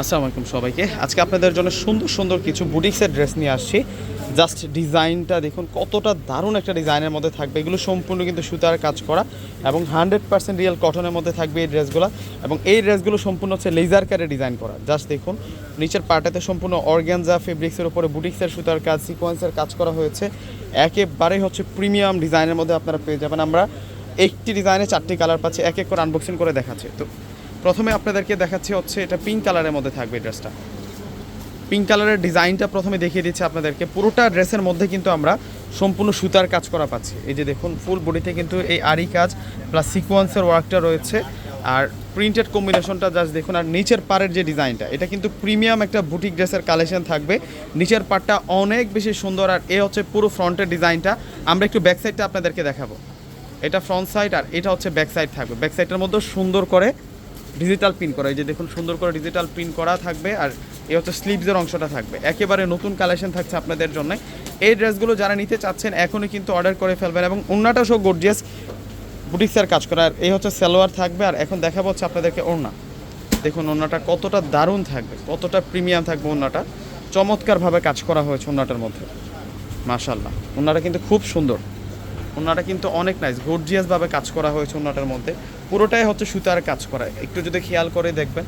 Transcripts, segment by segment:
আসসালামু আলাইকুম সবাইকে। আজকে আপনাদের জন্য সুন্দর সুন্দর কিছু বুটিক্সের ড্রেস নিয়ে আসছি। জাস্ট ডিজাইনটা দেখুন কতটা দারুণ একটা ডিজাইনের মধ্যে থাকবে। এগুলো সম্পূর্ণ কিন্তু সুতার কাজ করা এবং 100% রিয়েল কটনের মধ্যে থাকবে এই ড্রেসগুলো। এবং এই ড্রেসগুলো সম্পূর্ণ হচ্ছে লেজার কাটে ডিজাইন করা। জাস্ট দেখুন নিচের পার্টাতে সম্পূর্ণ অর্গানজা ফেব্রিক্সের উপরে বুটিক্সের সুতার কাজ, সিকোয়েন্সের কাজ করা হয়েছে। একেবারে হচ্ছে প্রিমিয়াম ডিজাইনের মধ্যে আপনারা পেয়ে যাবেন। আমরা একটি ডিজাইনে 4টি কালার পাচ্ছি, এক এক করে আনবক্সিং করে দেখাচ্ছি। তো প্রথমে আপনাদেরকে দেখাচ্ছি হচ্ছে এটা পিঙ্ক কালারের মধ্যে থাকবে ড্রেসটা। পিঙ্ক কালারের ডিজাইনটা প্রথমে দেখিয়ে দিচ্ছি আপনাদেরকে। পুরোটা ড্রেসের মধ্যে কিন্তু আমরা সম্পূর্ণ সুতার কাজ করা পাচ্ছি। এই যে দেখুন ফুল বডিতে কিন্তু এই আরি কাজ প্লাস সিকোয়েন্সের ওয়ার্কটা রয়েছে, আর প্রিন্টেড কম্বিনেশনটা জাস্ট দেখুন। আর নিচের পাড়ের যে ডিজাইনটা, এটা কিন্তু প্রিমিয়াম একটা বুটিক ড্রেসের কালেকশন থাকবে। নিচের পাড়টা অনেক বেশি সুন্দর, আর এ হচ্ছে পুরো ফ্রন্টের ডিজাইনটা। আমরা একটু ব্যাক সাইডটা আপনাদেরকে দেখাবো। এটা ফ্রন্ট সাইড আর এটা হচ্ছে ব্যাক সাইড থাকবে। ব্যাক সাইডের মধ্যে সুন্দর করে ডিজিটাল প্রিন্ট করা, এই যে দেখুন সুন্দর করে ডিজিটাল প্রিন্ট করা থাকবে। আর এই হচ্ছে স্লিভসের অংশটা থাকবে। একেবারে নতুন কালেকশন থাকছে আপনাদের জন্য। এই ড্রেসগুলো যারা নিতে চাচ্ছেন এখনই কিন্তু অর্ডার করে ফেলবেন। এবং ওড়নাটা সব গর্জিয়াস বুটিক্সের কাজ করা। আর এই হচ্ছে সালোয়ার থাকবে। আর এখন দেখাবো হচ্ছে আপনাদেরকে ওড়না। দেখুন ওড়নাটা কতটা দারুণ থাকবে, কতটা প্রিমিয়াম থাকবে। ওড়নাটা চমৎকারভাবে কাজ করা হয়েছে ওড়নাটার মধ্যে, মাশাআল্লাহ। ওড়নাটা কিন্তু খুব সুন্দর, ওড়নাটা কিন্তু অনেক নাইস, গর্জিয়াসভাবে কাজ করা হয়েছে ওড়নাটার মধ্যে। পুরোটাই হচ্ছে সুতার কাজ করা, একটু যদি খেয়াল করে দেখবেন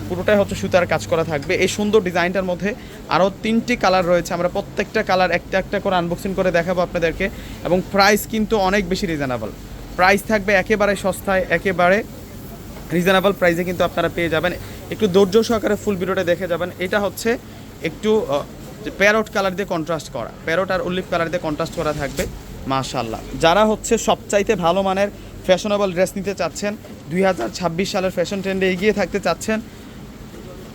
পুরোটাই হচ্ছে সুতার কাজ করা থাকবে। এই সুন্দর ডিজাইনটার মধ্যে আরও 3টি কালার রয়েছে। আমরা প্রত্যেকটা কালার একটা একটা করে আনবক্সিং করে দেখাবো আপনাদেরকে। এবং প্রাইস কিন্তু অনেক বেশি রিজনেবল প্রাইস থাকবে, একেবারে সস্তায়, একেবারে রিজনেবল প্রাইসে কিন্তু আপনারা পেয়ে যাবেন। একটু ধৈর্য সহকারে ফুল ভিডিওটা দেখে যাবেন। এটা হচ্ছে একটু প্যারট কালার দিয়ে কন্ট্রাস্ট করা, প্যারট আর অলিভ কালার দিয়ে কন্ট্রাস্ট করা থাকবে, মাশাআল্লাহ। যারা হচ্ছে সবচাইতে ভালো মানের ফ্যাশনেবল ড্রেস নিতে চাচ্ছেন, 2026 সালের ফ্যাশন ট্রেন্ডে এগিয়ে থাকতে চাচ্ছেন,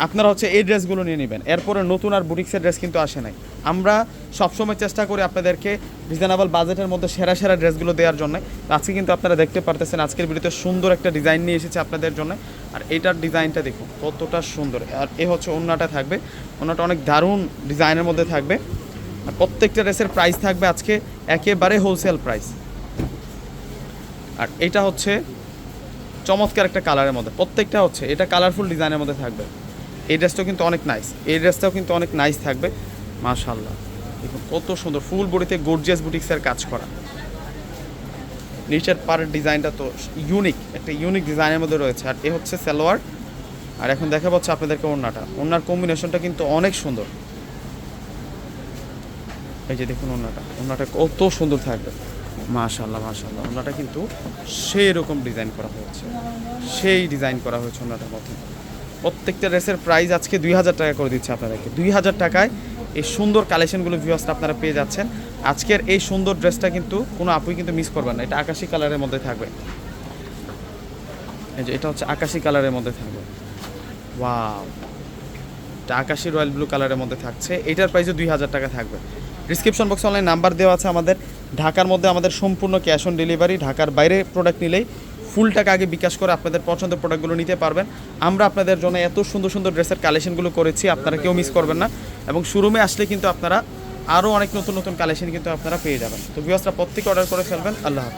আপনারা হচ্ছে এই ড্রেসগুলো নিয়ে নেবেন। এরপরে নতুন আর বুটিক্সের ড্রেস কিন্তু আসে নাই। আমরা সবসময় চেষ্টা করি আপনাদেরকে রিজনেবল বাজেটের মধ্যে সেরা সেরা ড্রেসগুলো দেওয়ার জন্য। আজকে কিন্তু আপনারা দেখতে পারতেছেন আজকের ভিডিওতে সুন্দর একটা ডিজাইন নিয়ে এসেছে আপনাদের জন্য। আর এইটার ডিজাইনটা দেখুন কতটা সুন্দর। আর এ হচ্ছে ওড়নাটা থাকবে, ওড়নাটা অনেক দারুণ ডিজাইনের মধ্যে থাকবে। আর প্রত্যেকটা ড্রেসের প্রাইস থাকবে আজকে একেবারে হোলসেল প্রাইস। আর এটা হচ্ছে চমৎকার একটা কালারের মধ্যে, প্রত্যেকটা হচ্ছে এটা কালারফুল ডিজাইনের মধ্যে থাকবে। এই ড্রেসটাও কিন্তু অনেক নাইস, এই ড্রেসটাও কিন্তু অনেক নাইস থাকবে, মাশাআল্লাহ। দেখুন কত সুন্দর ফুল বডিতে গর্জিয়াস বুটিক্সের কাজ করা। নিচের পাড়ের ডিজাইনটা তো ইউনিক, একটা ইউনিক ডিজাইনের মধ্যে রয়েছে। আর এ হচ্ছে সালোয়ার। আর এখন দেখা পাচ্ছে আপনাদেরকে ওড়নাটা, ওড়নার কম্বিনেশনটা কিন্তু অনেক সুন্দর। এই যে দেখুন ওড়নাটা কত সুন্দর থাকবে, মাশাআল্লাহ মাশাআল্লাহ। ওড়নাটা কিন্তু সেই রকম ডিজাইন করা হয়েছে, সেই ডিজাইন করা হয়েছে ওড়নাটার মধ্যে। প্রত্যেকটা ড্রেসের প্রাইস আজকে 2000 টাকা করে দিচ্ছে আপনাদেরকে। 2000 টাকায় এই সুন্দর কালেকশনগুলো ভিউয়ার্সরা আপনারা পেয়ে যাচ্ছেন। আজকের এই সুন্দর ড্রেসটা কিন্তু কোনো আপুই কিন্তু মিস করবেন না। এটা আকাশি কালারের মধ্যে থাকবে, এই যে এটা হচ্ছে আকাশি কালারের মধ্যে থাকবে, ওয়াও। এটা আকাশি রয়্যাল ব্লু কালারের মধ্যে থাকছে। এটার প্রাইসও 2000 টাকা থাকবে। ডিসক্রিপশন বক্সে অনলাইন নাম্বার দেওয়া আছে আমাদের। ঢাকার মধ্যে আমাদের সম্পূর্ণ ক্যাশ অন ডেলিভারি। ঢাকার বাইরে প্রোডাক্ট নিলেই ফুল টাকা আগে বিকাশ করে আপনাদের পছন্দের প্রোডাক্টগুলো নিতে পারবেন। আমরা আপনাদের জন্য এত সুন্দর সুন্দর ড্রেসের কালেকশনগুলো করেছি, আপনারা কেউ মিস করবেন না। এবং শোরুমে আসলে কিন্তু আপনারা আরও অনেক নতুন নতুন কালেকশন কিন্তু আপনারা পেয়ে যাবেন। তো ভিউয়ার্সরা প্রত্যেকে অর্ডার করে ফেলবেন। আল্লাহ হাফেজ।